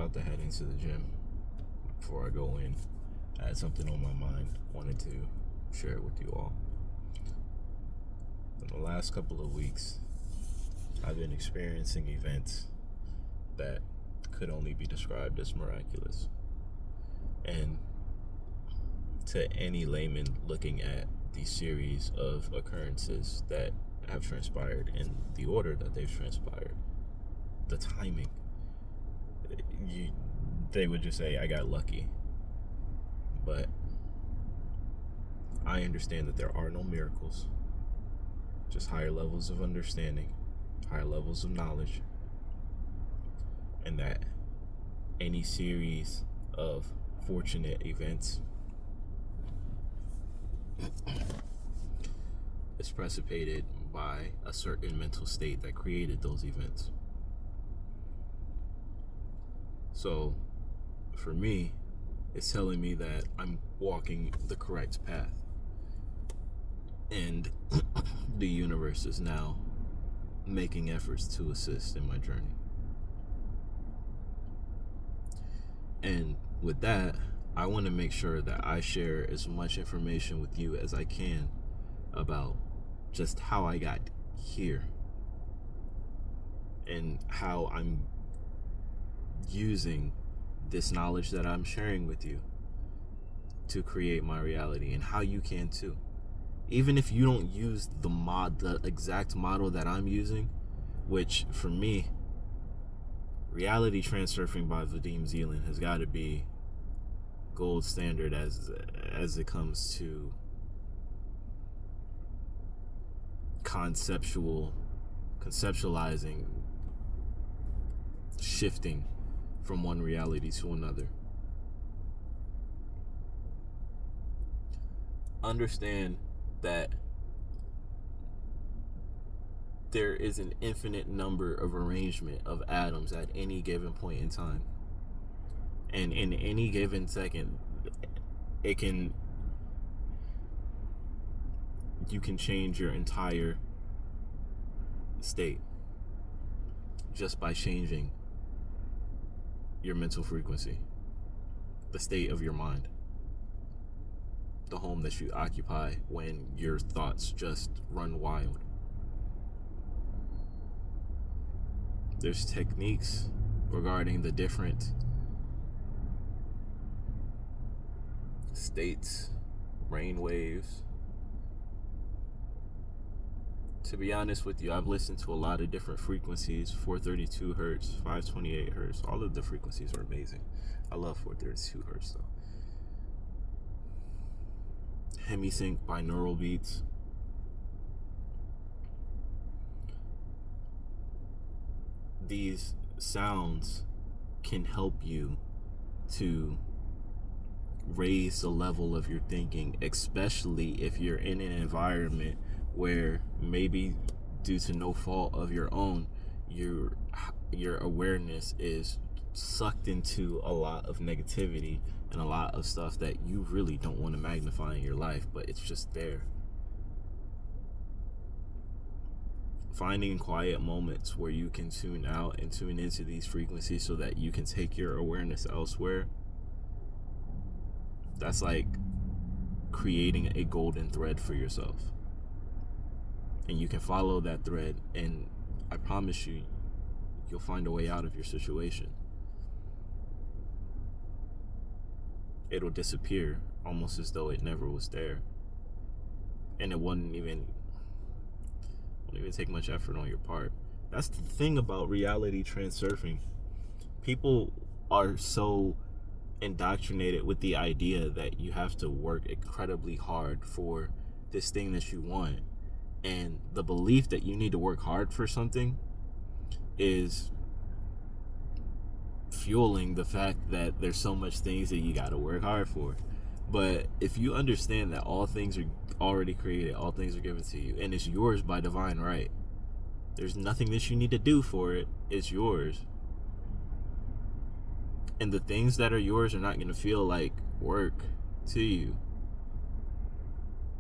about to head into the gym. Before I go in, I had something on my mind. Wanted to share it with you all. In the last couple of weeks, I've been experiencing events that could only be described as miraculous. And to any layman looking at the series of occurrences that have transpired in the order that they've transpired, the timing, they would just say, I got lucky. But I understand that there are no miracles, just higher levels of understanding, higher levels of knowledge, and that any series of fortunate events is precipitated by a certain mental state that created those events. So, for me, it's telling me that I'm walking the correct path. And the universe is now making efforts to assist in my journey. And with that, I want to make sure that I share as much information with you as I can about just how I got here and how I'm using this knowledge that I'm sharing with you to create my reality, and how you can too. Even if you don't use the exact model that I'm using, which for me, reality transurfing by Vadim Zeland has got to be gold standard as it comes to conceptualizing, shifting from one reality to another. Understand that there is an infinite number of arrangement of atoms at any given point in time. And in any given second, you can change your entire state just by changing your mental frequency, the state of your mind, the home that you occupy when your thoughts just run wild. There's techniques regarding the different states, brain waves. To be honest with you, I've listened to a lot of different frequencies, 432 hertz, 528 hertz. All of the frequencies are amazing. I love 432 hertz though. Hemisync binaural beats. These sounds can help you to raise the level of your thinking, especially if you're in an environment where maybe due to no fault of your own, your awareness is sucked into a lot of negativity and a lot of stuff that you really don't want to magnify in your life, but it's just there. Finding quiet moments where you can tune out and tune into these frequencies so that you can take your awareness elsewhere. That's like creating a golden thread for yourself. And you can follow that thread, and I promise you, you'll find a way out of your situation. It'll disappear almost as though it never was there. And it won't even take much effort on your part. That's the thing about reality transurfing. People are so indoctrinated with the idea that you have to work incredibly hard for this thing that you want. And the belief that you need to work hard for something is fueling the fact that there's so much things that you got to work hard for. But if you understand that all things are already created, all things are given to you, and it's yours by divine right, there's nothing that you need to do for it. It's yours. And the things that are yours are not going to feel like work to you.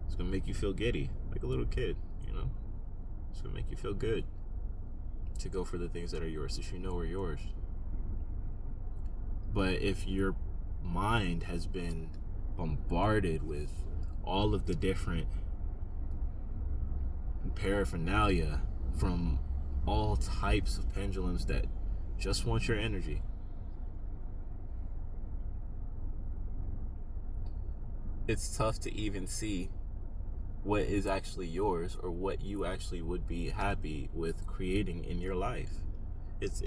It's going to make you feel giddy, like a little kid, you know? It's going to make you feel good to go for the things that are yours, that you know are yours. But if your mind has been bombarded with all of the different paraphernalia from all types of pendulums that just want your energy, it's tough to even see what is actually yours or what you actually would be happy with creating in your life. It's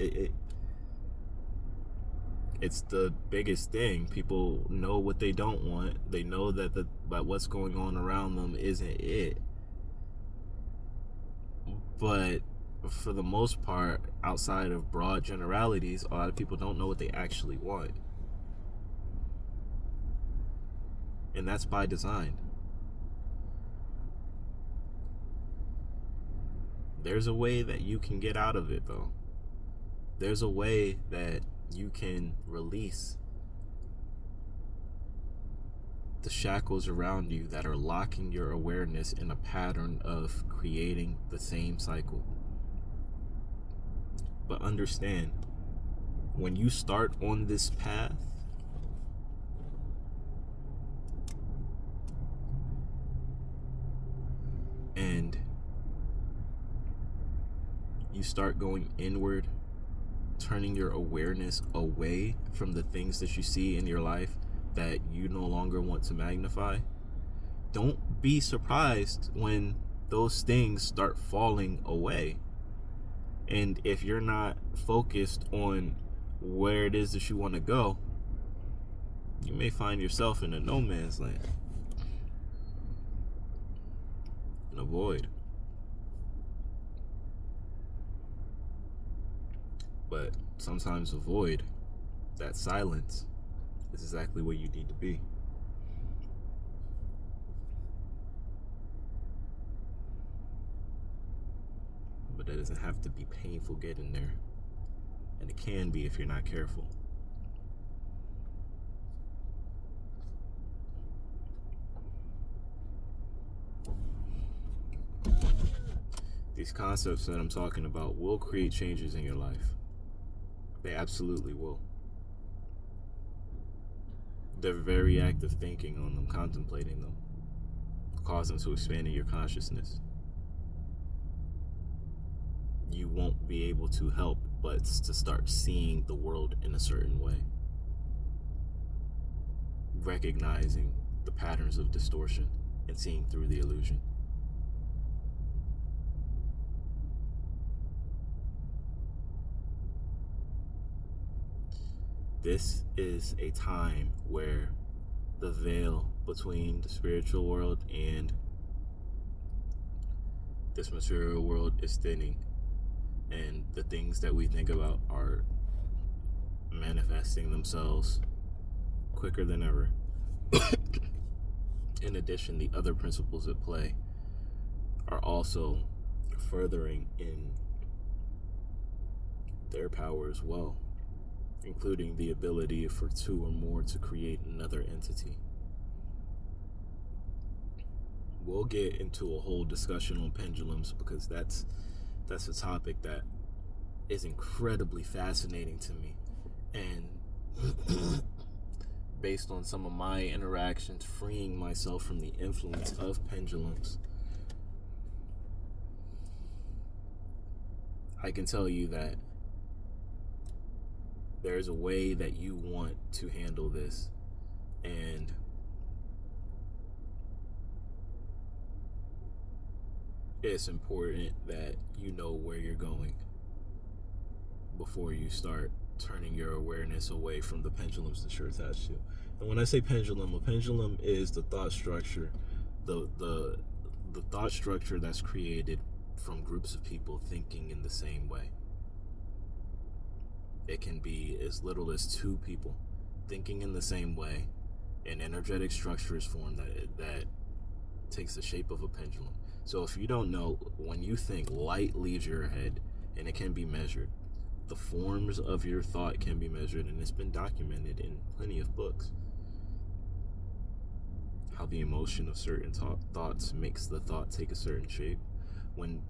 the biggest thing. People know what they don't want. They know that what's going on around them isn't it. But for the most part, outside of broad generalities, a lot of people don't know what they actually want. And that's by design. There's a way that you can get out of it, though. There's a way that you can release the shackles around you that are locking your awareness in a pattern of creating the same cycle. But understand, when you start on this path, and you start going inward, turning your awareness away from the things that you see in your life that you no longer want to magnify, don't be surprised when those things start falling away. And if you're not focused on where it is that you want to go, you may find yourself in a no man's land, in a void. But sometimes a void, that silence, is exactly where you need to be. But that doesn't have to be painful getting there. And it can be if you're not careful. These concepts that I'm talking about will create changes in your life. They absolutely will. The very act of thinking on them, contemplating them, cause them to expand in your consciousness. You won't be able to help but to start seeing the world in a certain way. Recognizing the patterns of distortion and seeing through the illusion. This is a time where the veil between the spiritual world and this material world is thinning, and the things that we think about are manifesting themselves quicker than ever. In addition, the other principles at play are also furthering in their power as well, including the ability for two or more to create another entity. We'll get into a whole discussion on pendulums because that's a topic that is incredibly fascinating to me. And based on some of my interactions, freeing myself from the influence of pendulums, I can tell you that there's a way that you want to handle this, and it's important that you know where you're going before you start turning your awareness away from the pendulums that you're attached to. And when I say pendulum, a pendulum is the thought structure, the thought structure that's created from groups of people thinking in the same way. It can be as little as two people thinking in the same way. An energetic structure is formed that takes the shape of a pendulum. So if you don't know, when you think, light leaves your head, and it can be measured. The forms of your thought can be measured, and it's been documented in plenty of books. How the emotion of certain thoughts makes the thought take a certain shape. When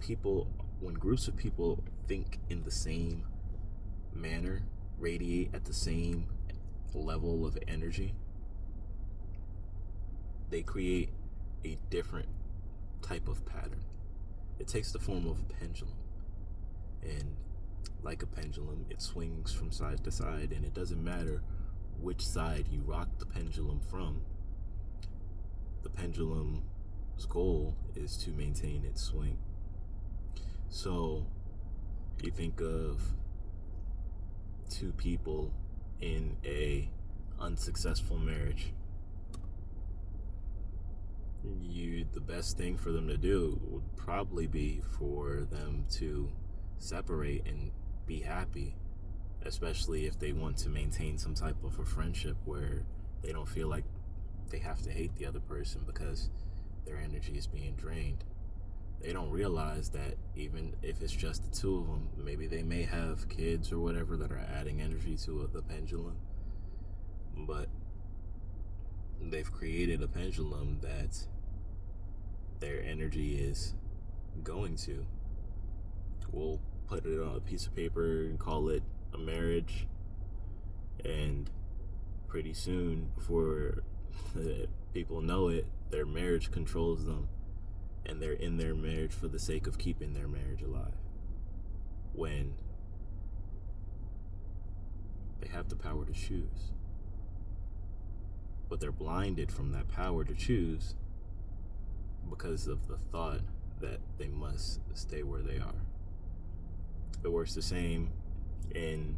groups of people think in the same manner, radiate at the same level of energy, they create a different type of pattern. It takes the form of a pendulum. And like a pendulum, it swings from side to side, and it doesn't matter which side you rock the pendulum from. The pendulum's goal is to maintain its swing. So you think of two people in a unsuccessful marriage. The best thing for them to do would probably be for them to separate and be happy, especially if they want to maintain some type of a friendship where they don't feel like they have to hate the other person because their energy is being drained. They don't realize that even if it's just the two of them, maybe they may have kids or whatever that are adding energy to the pendulum, but they've created a pendulum that their energy is going to. We'll put it on a piece of paper and call it a marriage, and pretty soon, before people know it, their marriage controls them, and they're in their marriage for the sake of keeping their marriage alive, when they have the power to choose. But they're blinded from that power to choose because of the thought that they must stay where they are. It works the same in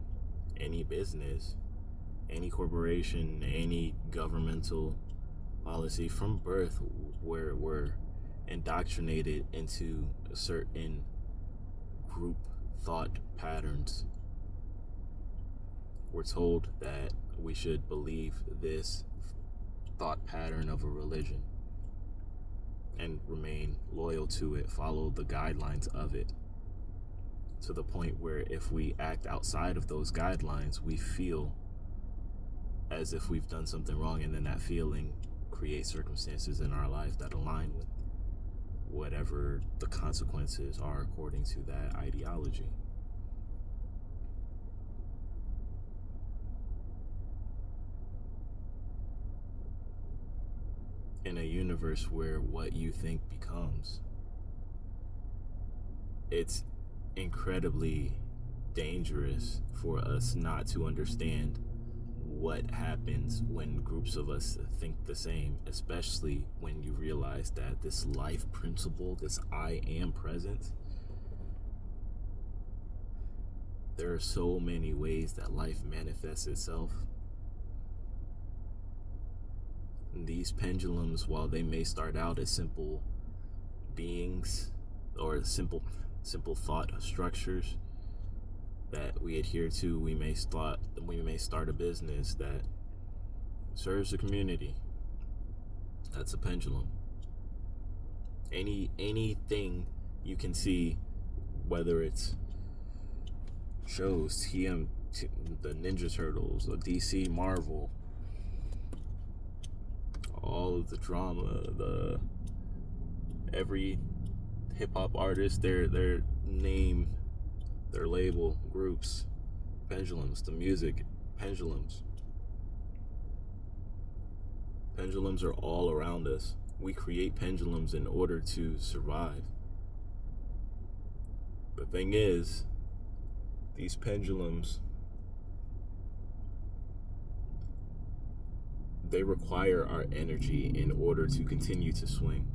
any business, any corporation, any governmental policy. From birth, where we're indoctrinated into certain group thought patterns. We're told that we should believe this thought pattern of a religion and remain loyal to it, follow the guidelines of it, to the point where if we act outside of those guidelines, we feel as if we've done something wrong, and then that feeling creates circumstances in our life that align with whatever the consequences are according to that ideology. In a universe where what you think becomes, it's incredibly dangerous for us not to understand what happens when groups of us think the same, especially when you realize that this life principle, this I am presence, there are so many ways that life manifests itself. These pendulums, while they may start out as simple beings or simple thought structures that we adhere to, we may start a business that serves the community. That's a pendulum. Anything you can see, whether it's shows, the Ninja Turtles, the DC, Marvel, all of the drama, every hip hop artist, their name, their label, groups, pendulums, the music, pendulums. Pendulums are all around us. We create pendulums in order to survive. The thing is, these pendulums, they require our energy in order to continue to swing.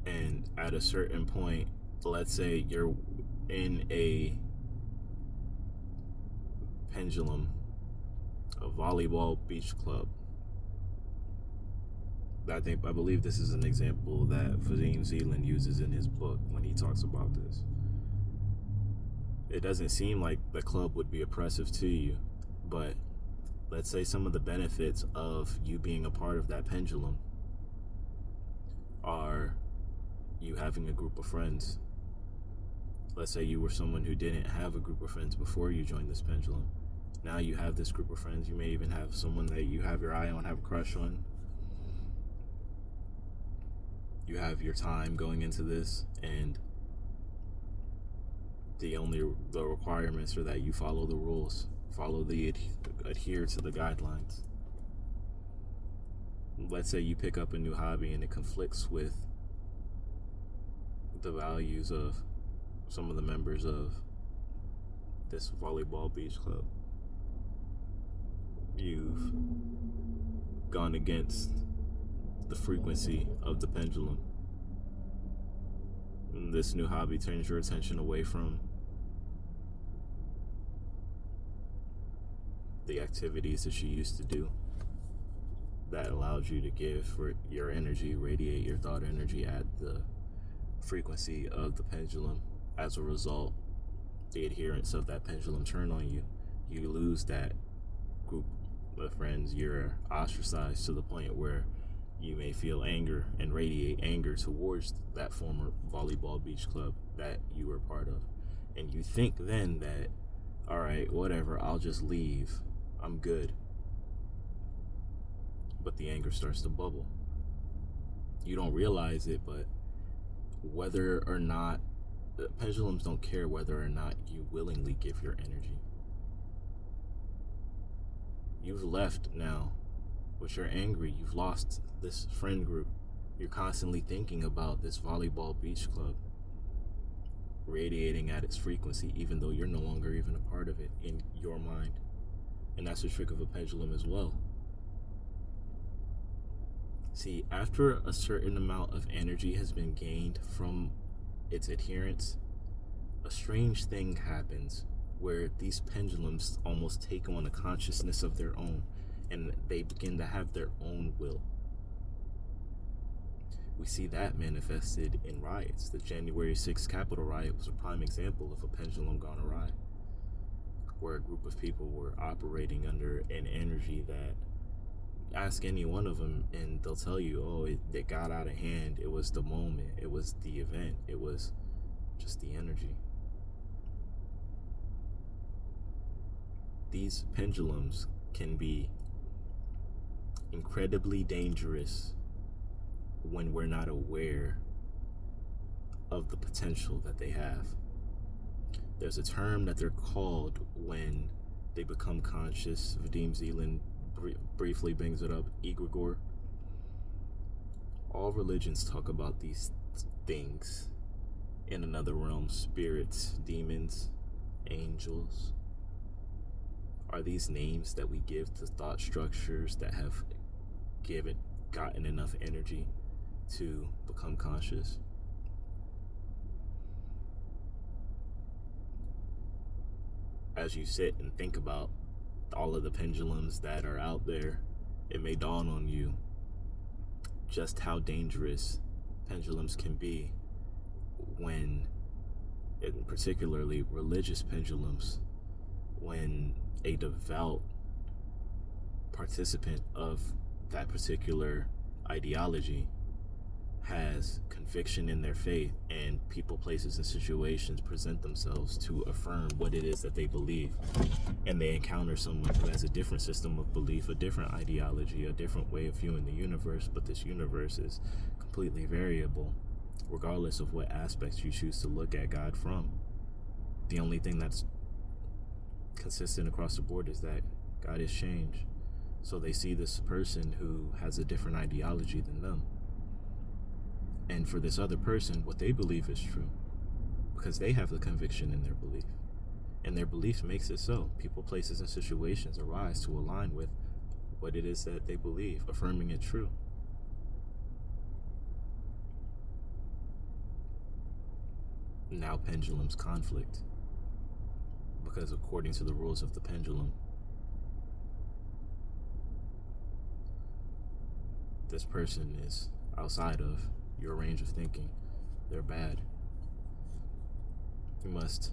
And at a certain point, let's say you're in a pendulum, a volleyball beach club. I believe this is an example that Vadim Zeland uses in his book when he talks about this. It doesn't seem like the club would be oppressive to you, but let's say some of the benefits of you being a part of that pendulum are you having a group of friends. Let's say you were someone who didn't have a group of friends before you joined this pendulum. Now you have this group of friends. You may even have someone that you have your eye on, have a crush on. You have your time going into this, and The requirements are that you follow the rules, adhere to the guidelines. Let's say you pick up a new hobby and it conflicts with the values of some of the members of this volleyball beach club. You've gone against the frequency of the pendulum. And this new hobby turns your attention away from the activities that you used to do that allowed you to give for your energy, radiate your thought energy at the frequency of the pendulum. As a result, the adherence of that pendulum turn on you. You lose that group of friends. You're ostracized to the point where you may feel anger and radiate anger towards that former volleyball beach club that you were part of. And you think then that, all right, whatever, I'll just leave. I'm good. But the anger starts to bubble. You don't realize it, but whether or not, pendulums don't care whether or not you willingly give your energy. You've left now, but you're angry. You've lost this friend group. You're constantly thinking about this volleyball beach club, radiating at its frequency, even though you're no longer even a part of it in your mind. And that's the trick of a pendulum as well. See, after a certain amount of energy has been gained from its adherence, a strange thing happens where these pendulums almost take on a consciousness of their own, and they begin to have their own will. We see that manifested in riots. The January 6th Capitol riot was a prime example of a pendulum gone awry, where a group of people were operating under an energy that, ask any one of them and they'll tell you, oh, it got out of hand. It was the moment. It was the event. It was just the energy. These pendulums can be incredibly dangerous when we're not aware of the potential that they have. There's a term that they're called when they become conscious. Vadim Zeland briefly brings it up, egregore. All religions talk about these things in another realm. Spirits, demons, angels. Are these names that we give to thought structures that have gotten enough energy to become conscious? As you sit and think about all of the pendulums that are out there, it may dawn on you just how dangerous pendulums can be when, and particularly religious pendulums, when a devout participant of that particular ideology has conviction in their faith, and people, places, and situations present themselves to affirm what it is that they believe, and they encounter someone who has a different system of belief, a different ideology, a different way of viewing the universe, but this universe is completely variable regardless of what aspects you choose to look at God from. The only thing that's consistent across the board is that God is change. So they see this person who has a different ideology than them, and for this other person, what they believe is true because they have the conviction in their belief, and their belief makes it so. People, places, and situations arise to align with what it is that they believe, affirming it true. Now pendulums conflict because according to the rules of the pendulum, this person is outside of your range of thinking. They're bad. You must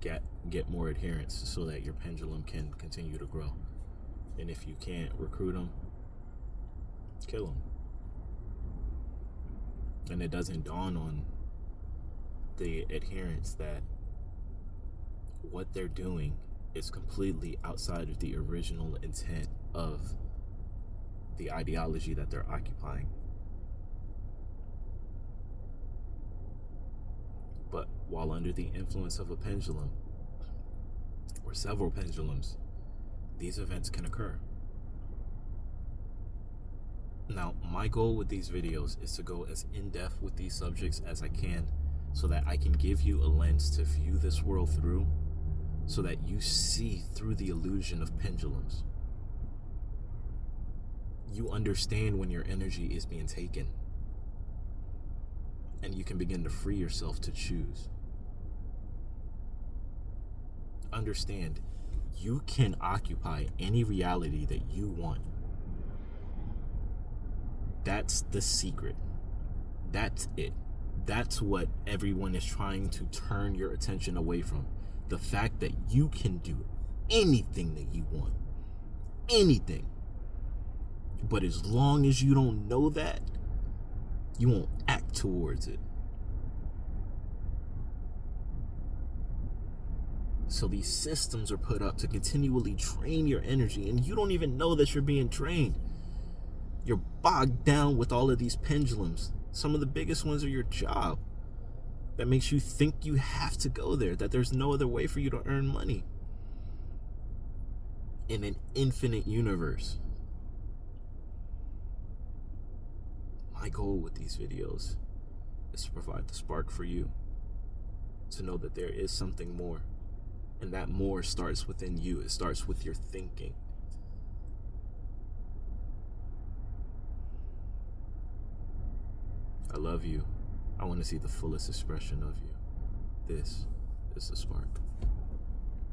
get more adherence so that your pendulum can continue to grow. And if you can't recruit them, kill them. And it doesn't dawn on the adherents that what they're doing is completely outside of the original intent of the ideology that they're occupying. But while under the influence of a pendulum, or several pendulums, these events can occur. Now, my goal with these videos is to go as in-depth with these subjects as I can, so that I can give you a lens to view this world through, so that you see through the illusion of pendulums. You understand when your energy is being taken, and you can begin to free yourself to choose. Understand, you can occupy any reality that you want. That's the secret. That's it. That's what everyone is trying to turn your attention away from. The fact that you can do anything that you want. Anything. But as long as you don't know that, you won't act towards it. So these systems are put up to continually drain your energy, and you don't even know that you're being drained. You're bogged down with all of these pendulums. Some of the biggest ones are your job. That makes you think you have to go there, that there's no other way for you to earn money. In an infinite universe. My goal with these videos is to provide the spark for you. To know that there is something more. And that more starts within you. It starts with your thinking. I love you. I want to see the fullest expression of you. This is the spark.